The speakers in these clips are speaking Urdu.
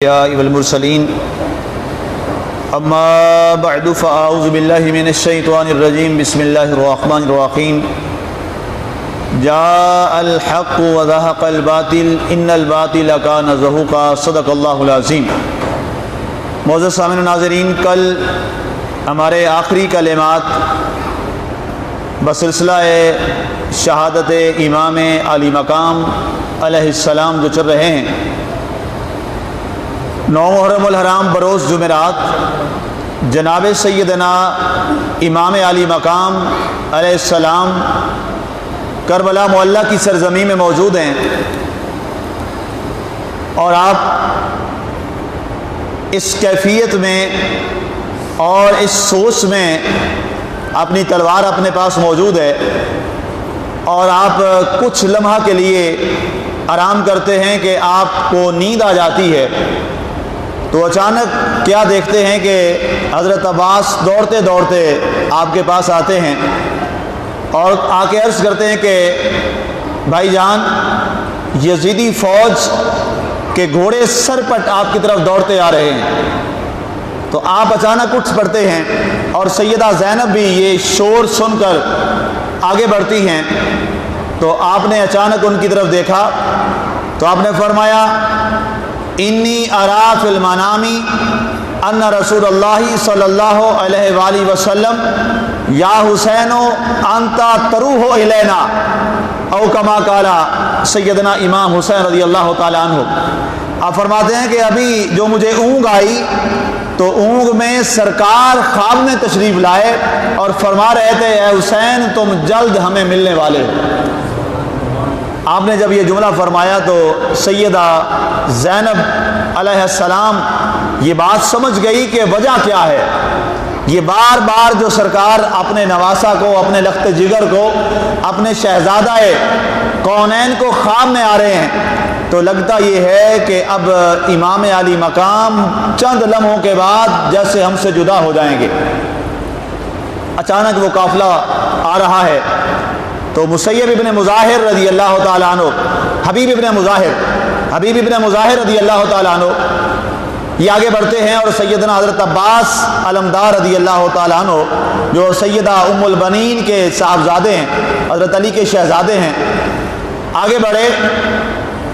والمرسلين اما بعد فاعوذ بالله من الشيطان الرجيم بسم الله الرحمن الرحيم جاء الحق وزهق الباطل ان الباطل كان زهوقا صدق اللہ العظیم۔ معزز سامعین و ناظرین، کل ہمارے آخری کلمات بسلسلہ شہادت امام علی مقام علیہ السلام جو چل رہے ہیں، 9 محرم الحرام بروز جمعرات جناب سیدنا امام علی مقام علیہ السلام کربلا معلیٰ کی سرزمین میں موجود ہیں، اور آپ اس کیفیت میں اور اس سوچ میں اپنی تلوار اپنے پاس موجود ہے، اور آپ کچھ لمحہ کے لیے آرام کرتے ہیں کہ آپ کو نیند آ جاتی ہے، تو اچانک کیا دیکھتے ہیں کہ حضرت عباس دوڑتے دوڑتے آپ کے پاس آتے ہیں اور آ کے عرض کرتے ہیں کہ بھائی جان، یزیدی فوج کے گھوڑے سرپٹ آپ کی طرف دوڑتے آ رہے ہیں۔ تو آپ اچانک اٹھ پڑتے ہیں، اور سیدہ زینب بھی یہ شور سن کر آگے بڑھتی ہیں، تو آپ نے اچانک ان کی طرف دیکھا تو آپ نے فرمایا انی ارا فی المنام ان رسول اللہ صلی اللہ علیہ وآلہ وسلم یا حسین انت تروح الینا، او کما قال سیدنا امام حسین رضی اللہ تعالیٰ عنہ۔ آپ فرماتے ہیں کہ ابھی جو مجھے اونگ آئی تو اونگ میں سرکار خواب میں تشریف لائے اور فرما رہے تھے اے حسین تم جلد ہمیں ملنے والے ہو۔ آپ نے جب یہ جملہ فرمایا تو سیدہ زینب علیہ السلام یہ بات سمجھ گئی کہ وجہ کیا ہے۔ یہ بار بار جو سرکار اپنے نواسہ کو، اپنے لخت جگر کو، اپنے شہزادہ کونین کو خواب میں آ رہے ہیں، تو لگتا یہ ہے کہ اب امام علی مقام چند لمحوں کے بعد جیسے ہم سے جدا ہو جائیں گے۔ اچانک وہ قافلہ آ رہا ہے تو مسیب ابن مظاہر رضی اللہ تعالیٰ عنہ، حبیب ابن مظاہر رضی اللہ تعالیٰ عنہ یہ آگے بڑھتے ہیں، اور سیدنا حضرت عباس علمدار رضی اللہ تعالیٰ عنہ جو سیدہ ام البنین کے صاحبزادے ہیں، حضرت علی کے شہزادے ہیں، آگے بڑھے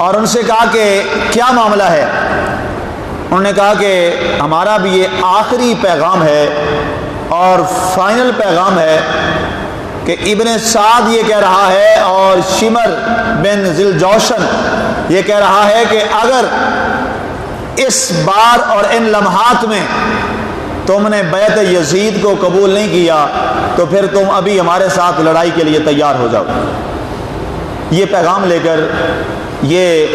اور ان سے کہا کہ کیا معاملہ ہے۔ انہوں نے کہا کہ ہمارا بھی یہ آخری پیغام ہے اور فائنل پیغام ہے کہ ابن سعد یہ کہہ رہا ہے اور شمر بن ذوالجوشن یہ کہہ رہا ہے کہ اگر اس بار اور ان لمحات میں تم نے بیعت یزید کو قبول نہیں کیا تو پھر تم ابھی ہمارے ساتھ لڑائی کے لیے تیار ہو جاؤ۔ یہ پیغام لے کر یہ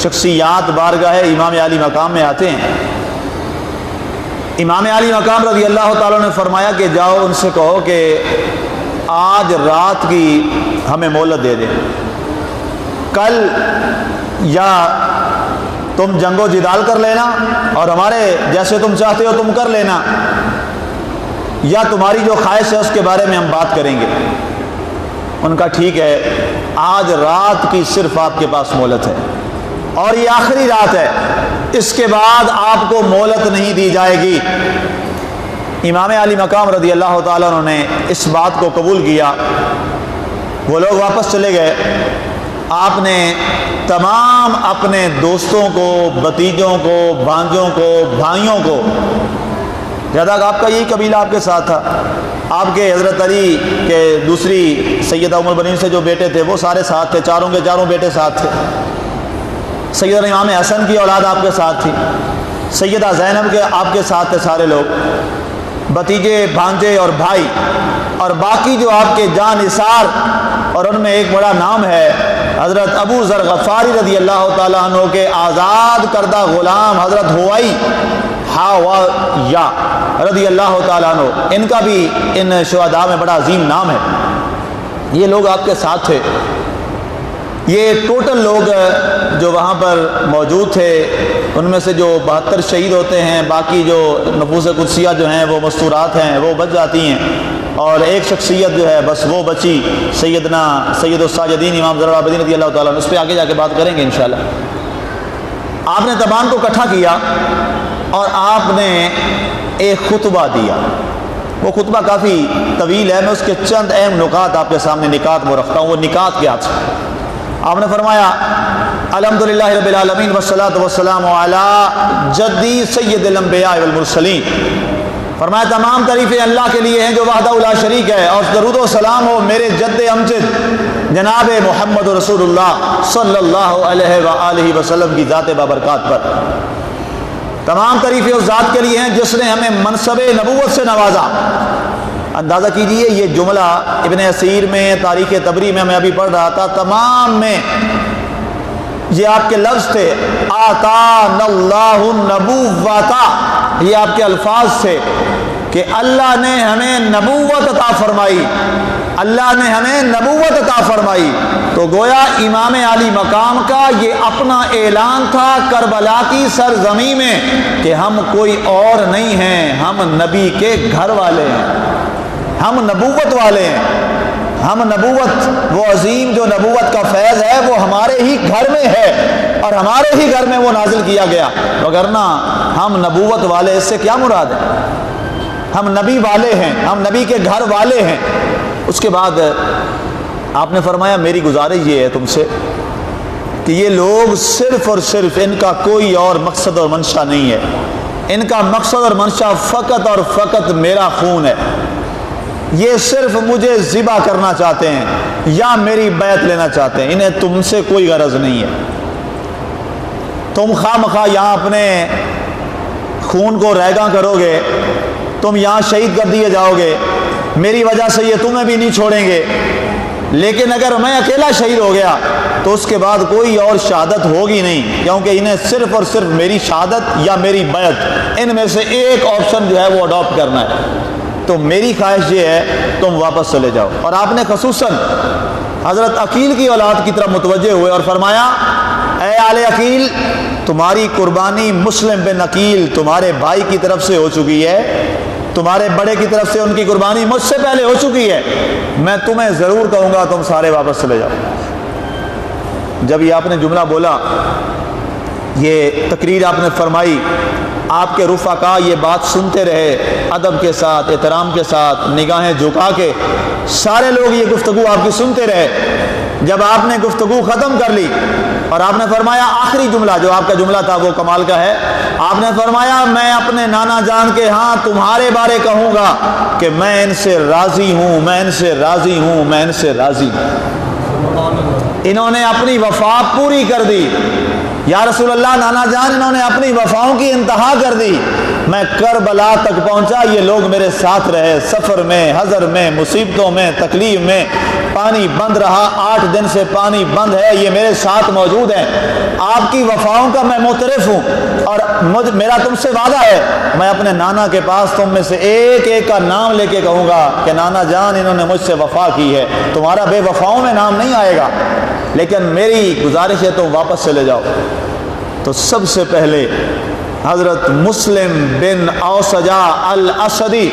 شخصیات بارگاہ امام علی مقام میں آتے ہیں۔ امام علی مقام رضی اللہ تعالیٰ نے فرمایا کہ جاؤ ان سے کہو کہ آج رات کی ہمیں مہلت دے دیں، کل یا تم جنگ و جدال کر لینا اور ہمارے جیسے تم چاہتے ہو تم کر لینا، یا تمہاری جو خواہش ہے اس کے بارے میں ہم بات کریں گے۔ ان کا ٹھیک ہے، آج رات کی صرف آپ کے پاس مہلت ہے اور یہ آخری رات ہے، اس کے بعد آپ کو مہلت نہیں دی جائے گی۔ امام علی مقام رضی اللہ تعالیٰ عنہ نے اس بات کو قبول کیا، وہ لوگ واپس چلے گئے۔ آپ نے تمام اپنے دوستوں کو، بھتیجوں کو، بھانجوں کو، بھائیوں کو، جب تک آپ کا یہی قبیلہ آپ کے ساتھ تھا، آپ کے حضرت علی کے دوسری سیدہ ام البنین سے جو بیٹے تھے وہ سارے ساتھ تھے، چاروں کے چاروں بیٹے ساتھ تھے، سیدنا امام حسن کی اولاد آپ کے ساتھ تھی، سیدہ زینب کے آپ کے ساتھ تھے سارے لوگ، بھتیجے، بھانجے اور بھائی، اور باقی جو آپ کے جان نثار، اور ان میں ایک بڑا نام ہے حضرت ابو ذر غفاری رضی اللہ تعالیٰ عنہ کے آزاد کردہ غلام حضرت ہوئی رضی اللہ تعالیٰ عنہ، ان کا بھی ان شہداء میں بڑا عظیم نام ہے۔ یہ لوگ آپ کے ساتھ تھے۔ یہ ٹوٹل لوگ جو وہاں پر موجود تھے ان میں سے جو 72 شہید ہوتے ہیں، باقی جو نفوس قدسیہ جو ہیں وہ مستورات ہیں وہ بچ جاتی ہیں، اور ایک شخصیت جو ہے بس وہ بچی، سیدنا سید الساجدین امام زین العابدین رضی اللہ تعالیٰ عنہ، اس پہ آگے جا کے بات کریں گے انشاءاللہ۔ آپ نے تمام کو اکٹھا کیا اور آپ نے ایک خطبہ دیا. وہ خطبہ کافی طویل ہے, میں اس کے چند اہم نکات آپ کے سامنے نکات وہ رکھتا ہوں. وہ نکات کیا تھے؟ آپ نے فرمایا الحمدللہ رب العالمین والصلاۃ والسلام علی جدی سید الانبیاء والمرسلین. فرمایا تمام تعریفیں اللہ کے لیے ہیں جو وحدہ لا شریک ہے, اور درود و سلام ہو میرے جد امجد جناب محمد رسول اللہ صلی اللہ علیہ وآلہ وسلم کی ذات بابرکات پر. تمام تعریفیں اس ذات کے لیے ہیں جس نے ہمیں منصب نبوت سے نوازا. اندازہ کیجئے یہ جملہ ابن اسیر میں, تاریخ طبری میں ابھی پڑھ رہا تھا, تمام میں یہ آپ کے لفظ تھے آتانا اللہ النبوۃ. یہ آپ کے الفاظ تھے کہ اللہ نے ہمیں نبوت عطا فرمائی, اللہ نے ہمیں نبوت عطا فرمائی. تو گویا امام عالی مقام کا یہ اپنا اعلان تھا کربلا کی سرزمین میں کہ ہم کوئی اور نہیں ہیں, ہم نبی کے گھر والے ہیں, ہم نبوت والے ہیں. ہم نبوت, وہ عظیم جو نبوت کا فیض ہے وہ ہمارے ہی گھر میں ہے اور ہمارے ہی گھر میں وہ نازل کیا گیا. وگرنہ ہم نبوت والے, اس سے کیا مراد ہے؟ ہم نبی والے ہیں, ہم نبی کے گھر والے ہیں. اس کے بعد آپ نے فرمایا میری گزارش یہ ہے تم سے کہ یہ لوگ صرف اور صرف ان کا کوئی اور مقصد اور منشا نہیں ہے, ان کا مقصد اور منشا فقط اور فقط میرا خون ہے. یہ صرف مجھے ذبح کرنا چاہتے ہیں یا میری بیعت لینا چاہتے ہیں, انہیں تم سے کوئی غرض نہیں ہے. تم خواہ مخواہ یہاں اپنے خون کو ریگاں کرو گے, تم یہاں شہید کر دیے جاؤ گے, میری وجہ سے یہ تمہیں بھی نہیں چھوڑیں گے. لیکن اگر میں اکیلا شہید ہو گیا تو اس کے بعد کوئی اور شہادت ہوگی نہیں, کیونکہ انہیں صرف اور صرف میری شہادت یا میری بیعت, ان میں سے ایک آپشن جو ہے وہ اڈاپٹ کرنا ہے. تو میری خواہش یہ ہے تم واپس چلے جاؤ. اور آپ نے خصوصاً حضرت عقیل کی اولاد کی طرف متوجہ ہوئے اور فرمایا اے آل عقیل, تمہاری قربانی مسلم بن عقیل تمہارے بھائی کی طرف سے ہو چکی ہے, تمہارے بڑے کی طرف سے ان کی قربانی مجھ سے پہلے ہو چکی ہے. میں تمہیں ضرور کہوں گا تم سارے واپس چلے جاؤ. جب یہ آپ نے جملہ بولا, یہ تقریر آپ نے فرمائی, آپ کے رفقا یہ بات سنتے رہے ادب کے ساتھ, احترام کے ساتھ, نگاہیں جھکا کے, سارے لوگ یہ گفتگو آپ کی سنتے رہے. جب آپ نے گفتگو ختم کر لی اور آپ نے فرمایا آخری جملہ جو آپ کا جملہ تھا وہ کمال کا ہے, آپ نے فرمایا میں اپنے نانا جان کے ہاں تمہارے بارے کہوں گا کہ میں ان سے راضی ہوں, میں ان سے راضی ہوں, میں ان سے راضی ہوں. انہوں نے اپنی وفا پوری کر دی. یا رسول اللہ, نانا جان انہوں نے اپنی وفاؤں کی انتہا کر دی. میں کربلا تک پہنچا, یہ لوگ میرے ساتھ رہے, سفر میں, حضر میں, مصیبتوں میں, تکلیف میں. پانی بند رہا, 8 دن سے پانی بند ہے, یہ میرے ساتھ موجود ہیں. آپ کی وفاؤں کا میں معترف ہوں اور میرا تم سے وعدہ ہے, میں اپنے نانا کے پاس تم میں سے ایک ایک کا نام لے کے کہوں گا کہ نانا جان انہوں نے مجھ سے وفا کی ہے. تمہارا بے وفاؤں میں نام نہیں آئے گا, لیکن میری گزارش ہے تم واپس چلے جاؤ. تو سب سے پہلے حضرت مسلم بن اوسجا الاسدی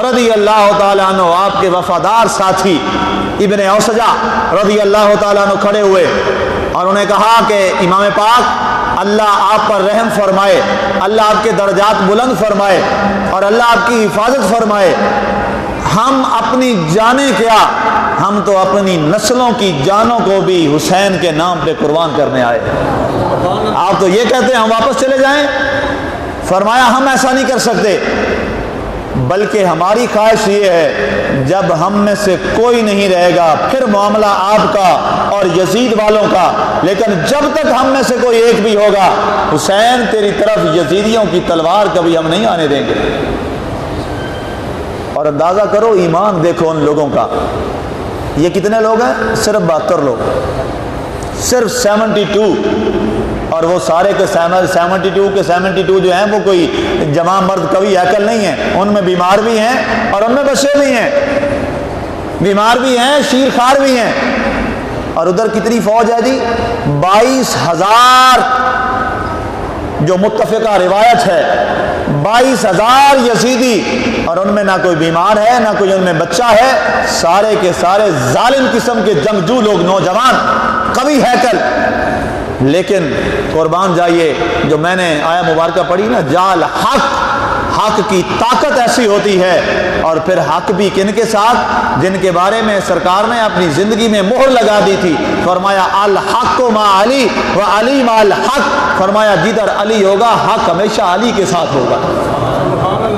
رضی اللہ تعالیٰ عنہ, آپ کے وفادار ساتھی ابن اوسجا رضی اللہ تعالیٰ عنہ کھڑے ہوئے اور انہیں کہا کہ امام پاک اللہ آپ پر رحم فرمائے, اللہ آپ کے درجات بلند فرمائے اور اللہ آپ کی حفاظت فرمائے. ہم اپنی جانیں کیا, ہم تو اپنی نسلوں کی جانوں کو بھی حسین کے نام پہ قربان کرنے آئے. آپ تو یہ کہتے ہیں ہم واپس چلے جائیں. فرمایا ہم ایسا نہیں کر سکتے, بلکہ ہماری خواہش یہ ہے جب ہم میں سے کوئی نہیں رہے گا پھر معاملہ آپ کا اور یزید والوں کا, لیکن جب تک ہم میں سے کوئی ایک بھی ہوگا حسین تیری طرف یزیدیوں کی تلوار کبھی ہم نہیں آنے دیں گے. اور اندازہ کرو, ایمان دیکھو ان لوگوں کا. یہ کتنے لوگ ہیں؟ صرف 72 لوگ, صرف 72. اور وہ سارے کے 72 کے 72 جو ہیں وہ کوئی جمع مرد کبھی ہیکل نہیں ہیں, ان میں بیمار بھی ہیں اور ان میں بچے بھی ہیں, بیمار بھی ہیں, شیرخوار بھی ہیں. اور ادھر کتنی فوج ہے جی؟ 22,000 جو متفقہ روایت ہے, 22,000 یزیدی, اور ان میں نہ کوئی بیمار ہے نہ کوئی ان میں بچہ ہے, سارے کے سارے ظالم قسم کے جنگجو لوگ, نوجوان, قوی ہیکل. لیکن قربان جائیے جو میں نے آیا مبارکہ پڑھی نا، جال حق کی طاقت ایسی ہوتی ہے، اور پھر حق بھی کن کے ساتھ؟ جن کے بارے میں سرکار نے اپنی زندگی میں مہر لگا دی تھی، فرمایا الحق مع علی و علی مع الحق، فرمایا جدھر علی ہوگا حق ہمیشہ علی کے ساتھ ہوگا۔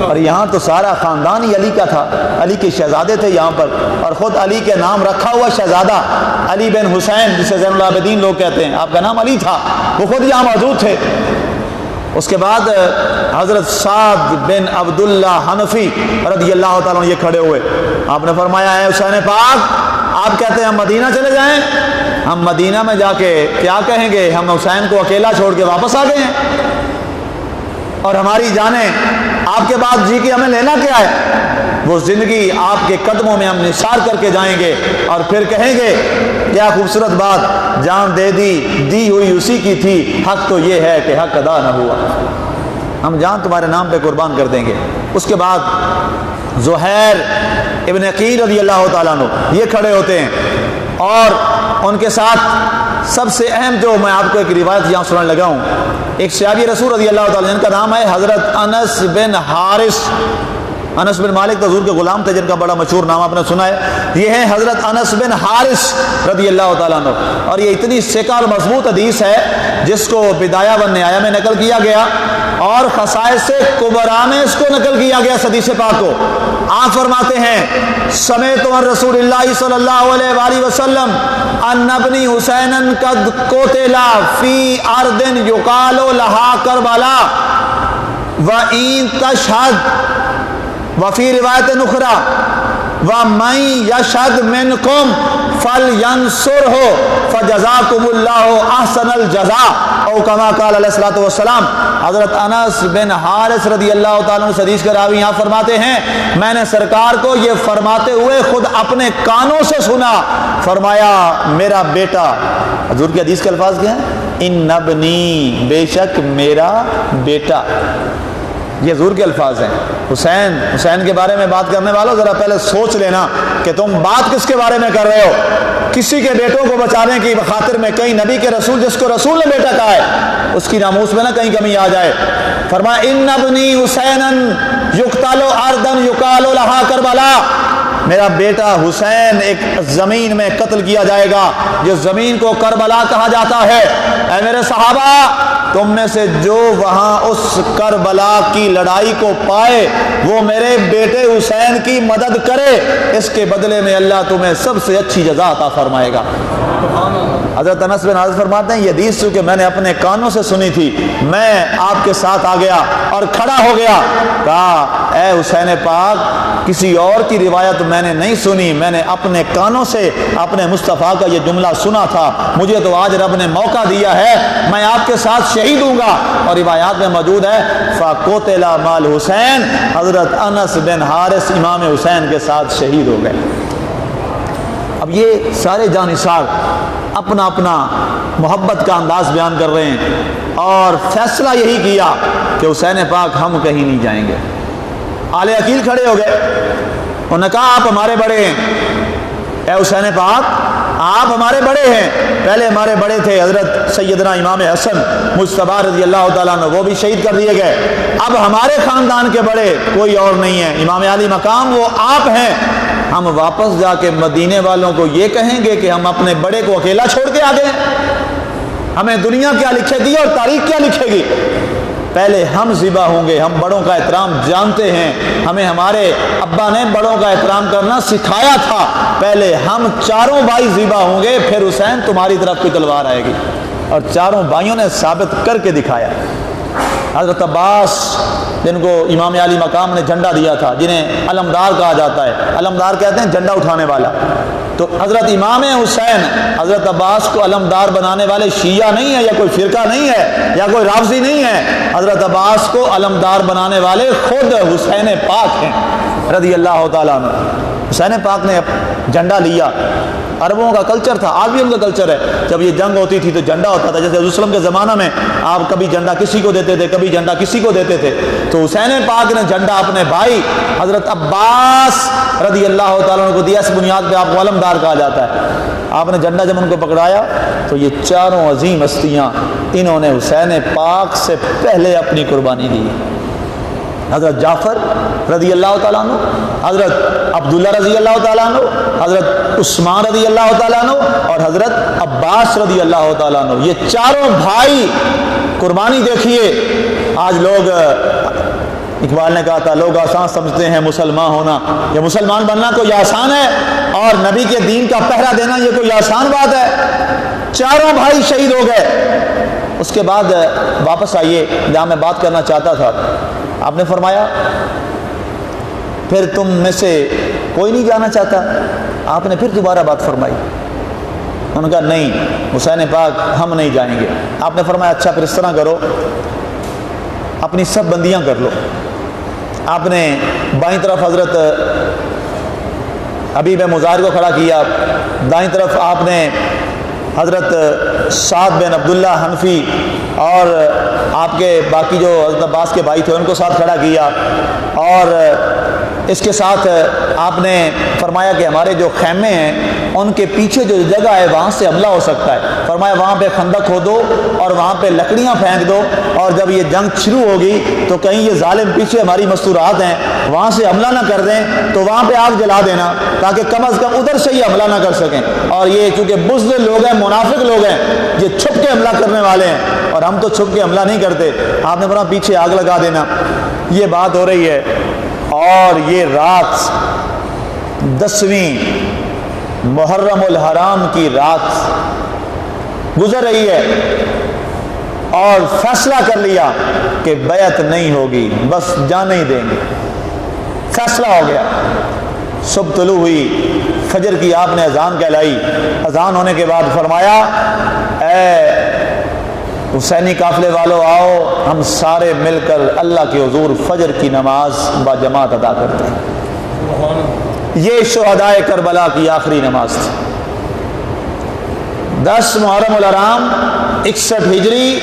اور یہاں تو سارا خاندان ہی علی کا تھا، علی کے شہزادے تھے یہاں پر، اور خود علی کے نام رکھا ہوا شہزادہ علی بن حسین جسے زین العابدین لوگ کہتے ہیں، آپ کا نام علی تھا، وہ خود یہاں موجود تھے۔ اس کے بعد حضرت سعد بن عبداللہ حنفی رضی اللہ تعالیٰ عنہ یہ کھڑے ہوئے، آپ نے فرمایا اے حسین پاک، آپ کہتے ہیں ہم مدینہ چلے جائیں، ہم مدینہ میں جا کے کیا کہیں گے؟ ہم حسین کو اکیلا چھوڑ کے واپس آ گئے ہیں، اور ہماری جانیں آپ کے بعد جی کی ہمیں لینا کیا ہے؟ وہ زندگی آپ کے قدموں میں ہم نثار کر کے جائیں گے، اور پھر کہیں گے کیا خوبصورت بات، جان دے دی ہوئی اسی کی تھی، حق تو یہ ہے کہ حق ادا نہ ہوا، ہم جان تمہارے نام پہ قربان کر دیں گے۔ اس کے بعد زہیر ابن عقیل رضی اللہ تعالیٰ عنہ یہ کھڑے ہوتے ہیں، اور ان کے ساتھ سب سے اہم جو میں آپ کو ایک روایت یہاں سنانے لگا ہوں، ایک صحابی رسول رضی اللہ تعالیٰ جن کا نام ہے حضرت انس بن حارث، انس بن مالک حضور کے غلام تھے جن کا بڑا مشہور نام آپ نے سنا ہے، یہ ہیں حضرت انس بن حارث رضی اللہ تعالیٰ عنہ، اور یہ اتنی ثقہ اور مضبوط حدیث ہے جس کو بدایہ و نہایہ میں نقل کیا گیا، اور خصائص کبریٰ میں اس کو نقل کیا گیا حدیث پاک کو۔ آپ فرماتے ہیں سمعت من رسول اللہ صلی اللہ علیہ وآلہ وسلم ان ابنی حسین قد قتل فی ارض یقال لہا کربلا وان تشہد وفی روایت نخرى ومن یشہد منکم فلینصرہ فجزاکم اللہ احسن الجزاء او کما قال علیہ الصلوۃ والسلام۔ حضرت انس بن حارث رضی اللہ تعالیٰ عنہ حدیث کے راوی یہاں فرماتے ہیں میں نے سرکار کو یہ فرماتے ہوئے خود اپنے کانوں سے سنا، فرمایا میرا بیٹا، حضور کی حدیث کے الفاظ کیا ہیں؟ ان ابنی، بے شک میرا بیٹا، یہ حضور کے الفاظ ہیں۔ حسین کے بارے میں بات کرنے والوں ذرا پہلے سوچ لینا کہ تم بات کس کے بارے میں کر رہے ہو۔ کسی کے بیٹوں کو بچانے کی خاطر میں کہیں نبی کے رسول جس کو رسول نے بیٹا کہا ہے اس کی ناموس میں نہ کہیں کمی آ جائے۔ فرمایا ان ابنی حسین یقتل ارضا یقال لہا کربلا، میرا بیٹا حسین ایک زمین میں قتل کیا جائے گا جس زمین کو کربلا کہا جاتا ہے۔ اے میرے صحابہ، تم میں سے جو وہاں اس کربلا کی لڑائی کو پائے وہ میرے بیٹے حسین کی مدد کرے، اس کے بدلے میں اللہ تمہیں سب سے اچھی جزا عطا فرمائے گا۔ حضرت انس بن حارث فرماتے ہیں یہ حدیث چونکہ میں نے اپنے کانوں سے سنی تھی، میں آپ کے ساتھ آ گیا اور کھڑا ہو گیا، کہا اے حسین پاک، کسی اور کی روایت میں نے نہیں سنی، میں نے اپنے کانوں سے اپنے مصطفیٰ کا یہ جملہ سنا تھا، مجھے تو آج رب نے موقع دیا ہے، میں آپ کے ساتھ شہید ہوں گا۔ اور روایات میں موجود ہے فَقُتِلَ مَعَ الْحُسَيْنِ، حضرت انس بن حارث امام حسین کے ساتھ شہید ہو گئے۔ اب یہ سارے جانثار اپنا اپنا محبت کا انداز بیان کر رہے ہیں، اور فیصلہ یہی کیا کہ حسین پاک ہم کہیں نہیں جائیں گے۔ آل عقیل کھڑے ہو گئے، انہوں نے کہا آپ ہمارے بڑے ہیں، اے حسین پاک آپ ہمارے بڑے ہیں، پہلے ہمارے بڑے تھے حضرت سیدنا امام حسن مجتبیٰ رضی اللہ تعالیٰ عنہ، وہ بھی شہید کر دیے گئے، اب ہمارے خاندان کے بڑے کوئی اور نہیں ہے، امام علی مقام وہ آپ ہیں، ہم واپس جا کے مدینے والوں کو یہ کہیں گے کہ ہم اپنے بڑے کو اکیلا چھوڑ کے آ گئے؟ ہمیں دنیا کیا لکھے گی اور تاریخ کیا لکھے گی؟ پہلے ہم ذبح ہوں گے، ہم بڑوں کا احترام جانتے ہیں، ہمیں ہمارے ابا نے بڑوں کا احترام کرنا سکھایا تھا، پہلے ہم چاروں بھائی ذبح ہوں گے، پھر حسین تمہاری طرف کی تلوار آئے گی۔ اور چاروں بھائیوں نے ثابت کر کے دکھایا۔ حضرت عباس جن کو امام علی مقام نے جھنڈا دیا تھا، جنہیں علمدار کہا جاتا ہے، علمدار کہتے ہیں جھنڈا اٹھانے والا، تو حضرت امام حسین حضرت عباس کو علمدار بنانے والے شیعہ نہیں ہے، یا کوئی فرقہ نہیں ہے، یا کوئی رافضی نہیں ہے، حضرت عباس کو علمدار بنانے والے خود حسین پاک ہیں رضی اللہ تعالیٰ عنہ۔ حسین پاک نے جھنڈا لیا، عربوں کا کلچر تھا، آج بھی ان کا کلچر ہے، جب یہ جنگ ہوتی تھی تو جھنڈا ہوتا تھا، جیسے حضور صلی اللہ علیہ وسلم کے زمانہ میں آپ کبھی جھنڈا کسی کو دیتے تھے، کبھی جھنڈا کسی کو دیتے تھے، تو حسین پاک نے جھنڈا اپنے بھائی حضرت عباس رضی اللہ تعالیٰ عنہ کو دیا، اس بنیاد پہ آپ کو علمدار کہا جاتا ہے۔ آپ نے جھنڈا جب ان کو پکڑایا تو یہ چاروں عظیم ہستیاں انہوں نے حسین پاک سے پہلے اپنی قربانی دی. حضرت جعفر رضی اللہ تعالیٰ عنہ، حضرت عبداللہ رضی اللہ تعالیٰ عنہ، حضرت عثمان رضی اللہ تعالیٰ عنہ اور حضرت عباس رضی اللہ تعالیٰ عنہ، یہ چاروں بھائی قربانی. دیکھیے آج لوگ، اقبال نے کہا تھا لوگ آسان سمجھتے ہیں مسلمان ہونا، یہ مسلمان بننا کوئی آسان ہے اور نبی کے دین کا پہرا دینا یہ کوئی آسان بات ہے. چاروں بھائی شہید ہو گئے. اس کے بعد واپس آئیے جہاں میں بات کرنا چاہتا تھا. آپ نے فرمایا پھر تم میں سے کوئی نہیں جانا چاہتا؟ آپ نے پھر دوبارہ بات فرمائی. انہوں نے کہا نہیں حسین پاک ہم نہیں جائیں گے. آپ نے فرمایا اچھا پھر اس طرح کرو، اپنی سب بندیاں کر لو. آپ نے بائیں طرف حضرت حبیب مظاہر کو کھڑا کیا، دائیں طرف آپ نے حضرت سعد بن عبداللہ حنفی اور آپ کے باقی جو حضرت عباس کے بھائی تھے ان کو ساتھ کھڑا کیا، اور اس کے ساتھ آپ نے فرمایا کہ ہمارے جو خیمے ہیں ان کے پیچھے جو جگہ ہے وہاں سے حملہ ہو سکتا ہے. فرمایا وہاں پہ خندق کھودو اور وہاں پہ لکڑیاں پھینک دو، اور جب یہ جنگ شروع ہوگی تو کہیں یہ ظالم پیچھے ہماری مستورات ہیں وہاں سے حملہ نہ کر دیں تو وہاں پہ آگ جلا دینا تاکہ کم از کم ادھر سے یہ حملہ نہ کر سکیں. اور یہ چونکہ بزدل لوگ ہیں، منافق لوگ ہیں، یہ چھپ کے حملہ کرنے والے ہیں اور ہم تو چھپ کے حملہ نہیں کرتے. آپ نے بولا پیچھے آگ لگا دینا. یہ بات ہو رہی ہے اور یہ رات 10ویں محرم الحرام کی رات گزر رہی ہے اور فیصلہ کر لیا کہ بیعت نہیں ہوگی، بس جانے ہی دیں گے. فیصلہ ہو گیا. صبح طلوع ہوئی، فجر کی آپ نے اذان کہلائی. اذان ہونے کے بعد فرمایا اے حسینی قافلے والوں آؤ ہم سارے مل کر اللہ کے حضور فجر کی نماز با جماعت ادا کرتے ہیں. یہ شہدائے کربلا کی آخری نماز تھی. 10 محرم الحرام 61 ہجری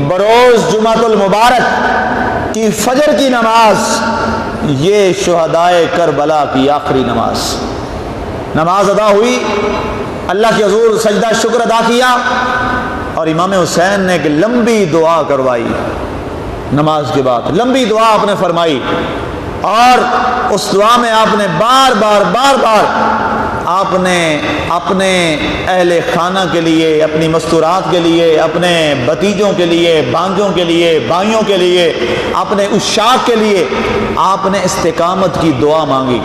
بروز جمعۃ المبارک کی فجر کی نماز، یہ شہدائے کربلا کی آخری نماز. نماز ادا ہوئی، اللہ کے حضور سجدہ شکر ادا کیا اور امام حسین نے ایک لمبی دعا کروائی. نماز کے بعد لمبی دعا آپ نے فرمائی اور اس دعا میں آپ نے بار بار آپ نے اپنے اہل خانہ کے لیے، اپنی مستورات کے لیے، اپنے بھتیجوں کے لیے، بھانجوں کے لیے، بھائیوں کے لیے، اپنے عشاق کے لیے آپ نے استقامت کی دعا مانگی.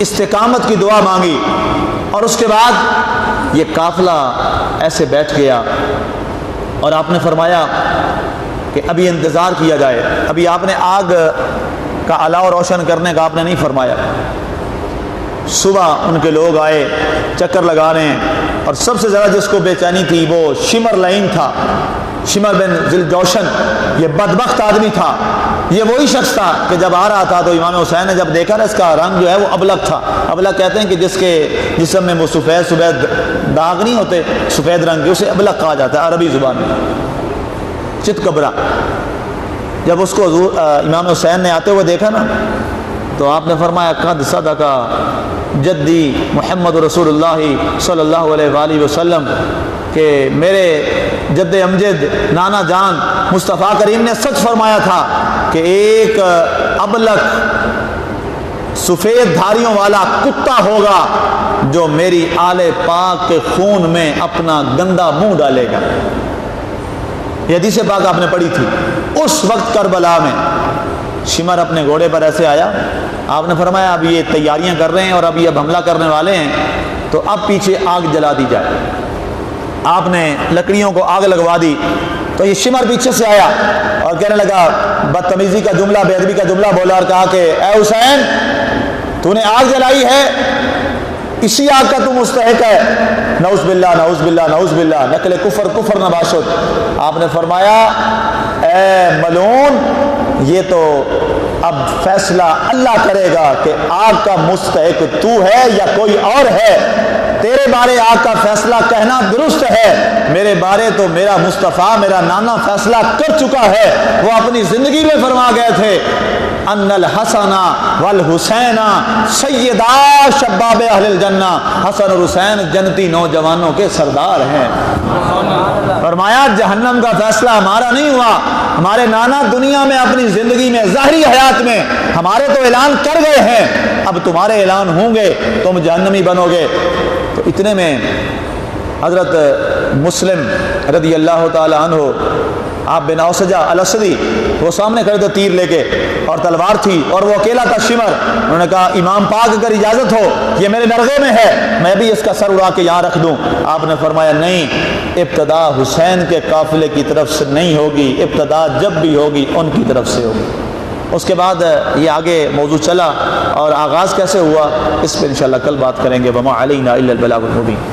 استقامت کی دعا مانگی. اور اس کے بعد یہ قافلہ ایسے بیٹھ گیا اور آپ نے فرمایا کہ ابھی انتظار کیا جائے. ابھی آپ نے آگ کا الاؤ روشن کرنے کا آپ نے نہیں فرمایا. صبح ان کے لوگ آئے چکر لگا رہے ہیں اور سب سے زیادہ جس کو بے چینی تھی وہ شمر لعین تھا. شمر بن ذوالجوشن یہ بدبخت آدمی تھا. یہ وہی شخص تھا کہ جب آ رہا تھا تو امام حسین نے جب دیکھا نا اس کا رنگ جو ہے وہ ابلق تھا. ابلق کہتے ہیں کہ جس کے جسم میں وہ سفید داغ نہیں ہوتے سفید رنگ کے، اسے ابلق کہا جاتا ہے عربی زبان میں. چت کبرا. جب اس کو امام حسین نے آتے ہوئے دیکھا نا تو آپ نے فرمایا قد صدق جدی محمد رسول اللہ صلی اللہ علیہ وآلہ وسلم، کہ میرے جد امجد نانا جان مصطفیٰ کریم نے سچ فرمایا تھا کہ ایک ابلق سفید دھاریوں والا کتا ہوگا جو میری آل پاک کے خون میں اپنا گندا منہ ڈالے گا. یہ حدیث پاک آپ نے پڑھی تھی. اس وقت کربلا میں شمر اپنے گھوڑے پر ایسے آیا. آپ نے فرمایا اب یہ تیاریاں کر رہے ہیں اور اب یہ حملہ کرنے والے ہیں تو اب پیچھے آگ جلا دی جائے. آپ نے لکڑیوں کو آگ لگوا دی تو یہ شمر پیچھے سے آیا اور کہنے لگا، بدتمیزی کا جملہ، بے ادبی کا جملہ بولا اور کہا کہ اے حسین تو نے آگ جلائی ہے، اسی آگ کا تو مستحق ہے. نعوذ باللہ نعوذ باللہ نعوذ باللہ، نقل کفر کفر نباشد. آپ نے فرمایا اے ملعون، یہ تو اب فیصلہ اللہ کرے گا کہ آگ کا مستحق تو ہے یا کوئی اور ہے. تیرے بارے آگ کا فیصلہ کہنا درست ہے، میرے بارے تو میرا مصطفیٰ میرا نانا فیصلہ کر چکا ہے. وہ اپنی زندگی میں فرما گئے تھے ان الحسن والحسین سیدا شباب اہل الجنہ، حسن اور حسین جنتی نوجوانوں کے سردار ہیں۔ فرمایا جہنم کا فیصلہ ہمارا نہیں ہوا، ہمارے نانا دنیا میں اپنی زندگی میں ظاہری حیات میں ہمارے تو اعلان کر گئے ہیں، اب تمہارے اعلان ہوں گے، تم جہنمی بنو گے۔ تو اتنے میں حضرت مسلم رضی اللہ تعالی عنہ، آپ بن اوسجہ الاسدی، وہ سامنے کھڑے تھے تیر لے کے اور تلوار تھی اور وہ اکیلا تھا شمر۔ انہوں نے کہا امام پاک اگر اجازت ہو، یہ میرے نرغے میں ہے، میں بھی اس کا سر اڑا کے یہاں رکھ دوں۔ آپ نے فرمایا نہیں، ابتدا حسین کے قافلے کی طرف سے نہیں ہوگی، ابتدا جب بھی ہوگی ان کی طرف سے ہوگی۔ اس کے بعد یہ آگے موضوع چلا اور آغاز کیسے ہوا اس پہ انشاءاللہ کل بات کریں گے۔ وما علینا الا البلاغ المبین۔